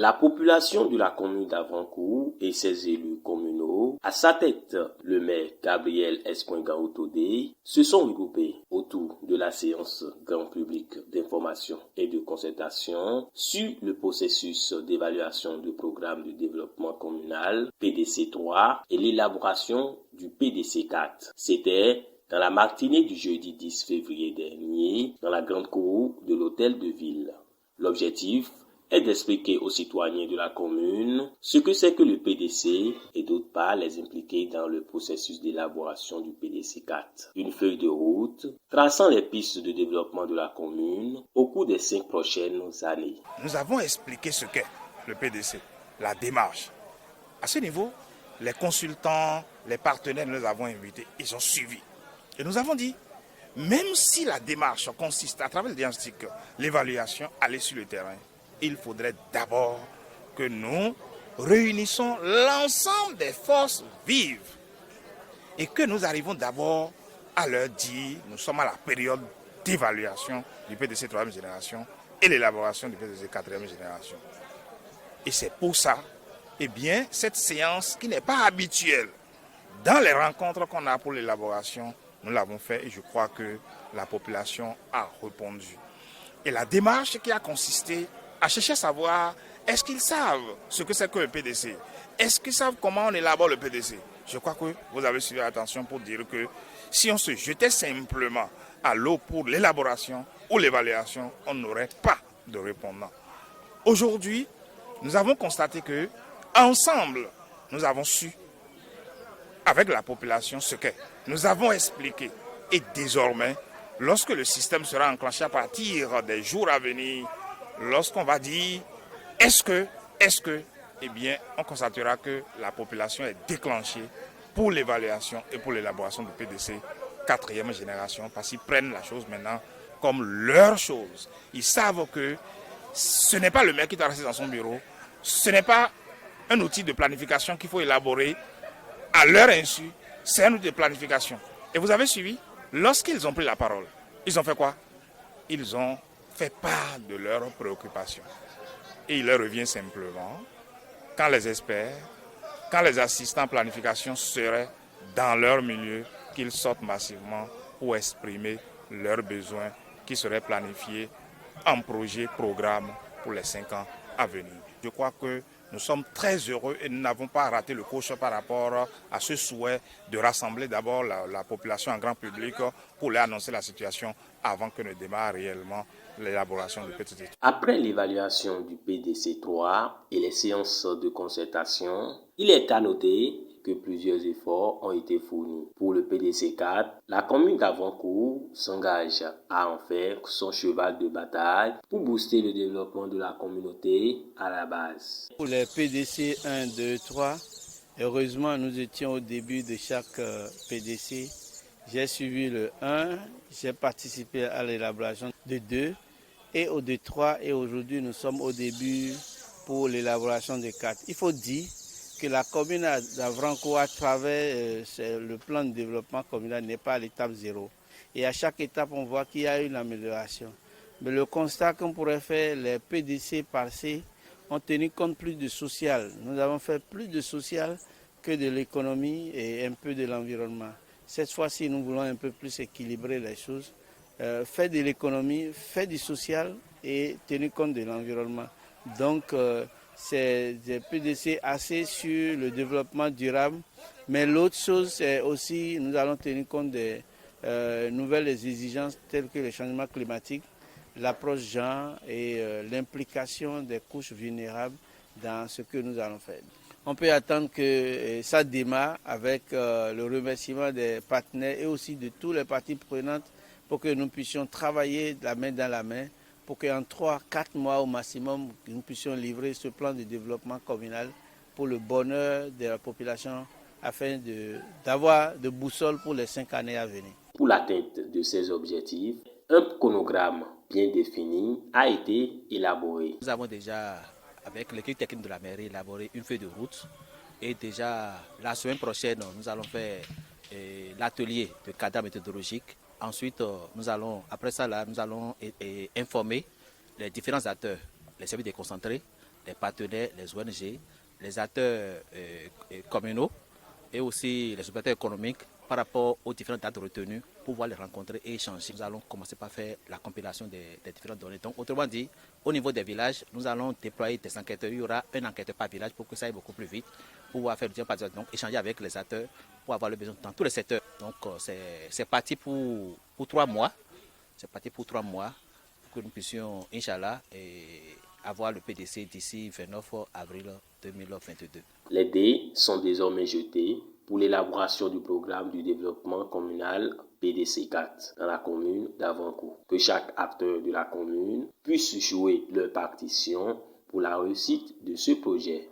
La population de la commune d'Avrancourt et ses élus communaux, à sa tête le maire Gabriel Espoingan-Otodé, se sont regroupés autour de la séance grand public d'information et de concertation sur le processus d'évaluation du programme de développement communal PDC 3 et l'élaboration du PDC 4. C'était dans la matinée du jeudi 10 février dernier, dans la grande cour de l'hôtel de ville. L'objectif est d'expliquer aux citoyens de la commune ce que c'est que le PDC et d'autre part les impliquer dans le processus d'élaboration du PDC 4. Une feuille de route traçant les pistes de développement de la commune au cours des 5 prochaines années. Nous avons expliqué ce qu'est le PDC, la démarche. À ce niveau, les consultants, les partenaires, nous avons invités, ils ont suivi. Et nous avons dit, même si la démarche consiste à travers le diagnostic, l'évaluation, aller sur le terrain, il faudrait d'abord que nous réunissons l'ensemble des forces vives et que nous arrivons d'abord à leur dire, nous sommes à la période d'évaluation du PDC 3e génération et l'élaboration du PDC 4e génération. Et c'est pour ça, cette séance qui n'est pas habituelle dans les rencontres qu'on a pour l'élaboration, nous l'avons fait et je crois que la population a répondu. Et la démarche qui a consisté à chercher à savoir, est-ce qu'ils savent ce que c'est que le PDC? Est-ce qu'ils savent comment on élabore le PDC? Je crois que vous avez suivi attention pour dire que si on se jetait simplement à l'eau pour l'élaboration ou l'évaluation, on n'aurait pas de répondant. Aujourd'hui, nous avons constaté que, ensemble, nous avons su, avec la population, ce qu'est. Nous avons expliqué. Et désormais, lorsque le système sera enclenché à partir des jours à venir, lorsqu'on va dire est-ce que, on constatera que la population est déclenchée pour l'évaluation et pour l'élaboration du PDC 4e génération, parce qu'ils prennent la chose maintenant comme leur chose. Ils savent que ce n'est pas le maire qui doit rester dans son bureau, ce n'est pas un outil de planification qu'il faut élaborer à leur insu, c'est un outil de planification. Et vous avez suivi, lorsqu'ils ont pris la parole, ils ont fait quoi? Ils ont fait part de leurs préoccupations. Et il leur revient simplement, quand les experts, quand les assistants planification seraient dans leur milieu, qu'ils sortent massivement pour exprimer leurs besoins qui seraient planifiés en projet, programme pour les 5 ans à venir. Je crois que nous sommes très heureux et nous n'avons pas raté le coche par rapport à ce souhait de rassembler d'abord la population en grand public pour leur annoncer la situation avant que ne démarre réellement l'élaboration du PDC. Après l'évaluation du PDC 3 et les séances de concertation, il est à noter que plusieurs efforts ont été fournis. Pour le PDC 4, la commune d'Avrancourt s'engage à en faire son cheval de bataille pour booster le développement de la communauté à la base. Pour les PDC 1, 2, 3, heureusement nous étions au début de chaque PDC. J'ai suivi le 1, j'ai participé à l'élaboration de 2 et au de 3 et aujourd'hui nous sommes au début pour l'élaboration de 4. Il faut dire que la commune d'Avrancourt à travers le plan de développement communal n'est pas à l'étape 0. Et à chaque étape on voit qu'il y a une amélioration. Mais le constat qu'on pourrait faire, les PDC passés ont tenu compte plus de social. Nous avons fait plus de social que de l'économie et un peu de l'environnement. Cette fois-ci, nous voulons un peu plus équilibrer les choses, faire de l'économie, faire du social et tenir compte de l'environnement. Donc, c'est des PDC assez sur le développement durable. Mais l'autre chose, c'est aussi, nous allons tenir compte des nouvelles exigences telles que le changement climatique, l'approche genre et l'implication des couches vulnérables dans ce que nous allons faire. On peut attendre que ça démarre avec le remerciement des partenaires et aussi de tous les parties prenantes pour que nous puissions travailler la main dans la main pour qu'en 3-4 mois au maximum, nous puissions livrer ce plan de développement communal pour le bonheur de la population afin d'avoir de boussole pour les 5 années à venir. Pour l'atteinte de ces objectifs, un chronogramme bien défini a été élaboré. Nous avons déjà, avec l'équipe technique de la mairie, élaboré une feuille de route. Et déjà, la semaine prochaine, nous allons faire l'atelier de cadre méthodologique. Ensuite, après ça, nous allons informer les différents acteurs, les services déconcentrés, les partenaires, les ONG, les acteurs communaux et aussi les opérateurs économiques par rapport aux différentes dates retenues pour pouvoir les rencontrer et échanger. Nous allons commencer par faire la compilation des différentes données. Donc, autrement dit, au niveau des villages, nous allons déployer des enquêteurs. Il y aura un enquêteur par village pour que ça aille beaucoup plus vite, pour pouvoir faire donc échanger avec les acteurs pour avoir le besoin dans tous les secteurs. Donc, c'est parti pour 3 mois. C'est parti pour 3 mois pour que nous puissions, Inch'Allah, avoir le PDC d'ici 29 avril 2022. Les dés sont désormais jetés pour l'élaboration du programme du développement communal PDC 4 dans la commune d'Avancourt. Que chaque acteur de la commune puisse jouer leur partition pour la réussite de ce projet.